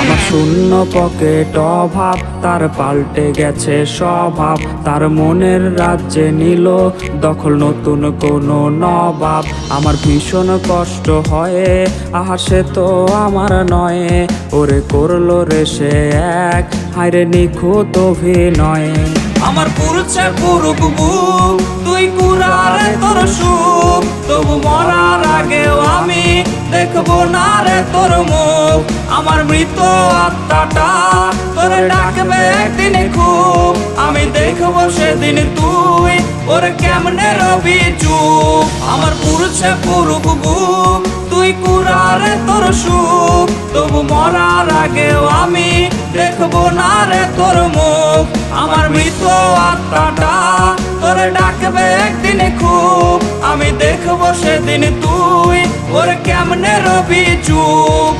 আমার শূন্য পকেট অভাব, তার পাল্টে গেছে স্বভাব। তার মনের রাজ্যে নিল দখল নতুন কোনো নবাব। আমার ভীষণ কষ্ট হয়, আহা সে তো আমার নয়। ওরে করলো রে সে এক, হায়রে নিখুঁত অভিনয়। আমার পুরুষে পুরুক বুক, তুই কুরারে তোর সুখ। তবু মরার আগেও আমি দেখবো না রে তোর মুখ। আমার মৃত আত্মাটা তোরে ডাকবে একদিন খুব। আমি দেখবো সেদিন তুই ওরে কেমনে রবি চুপ। আমার পুরুষে পুরুক বুক, তুই কুরারে তোর সুখ। তবু মরার আগেও আমি দেখবো না রে তোর মুখ। আমার মৃত আত্মাটা তোরে ডাকবে একদিন খুব। আমি দেখবো সেদিন তুই ওরে কেমনে রবি চুপ।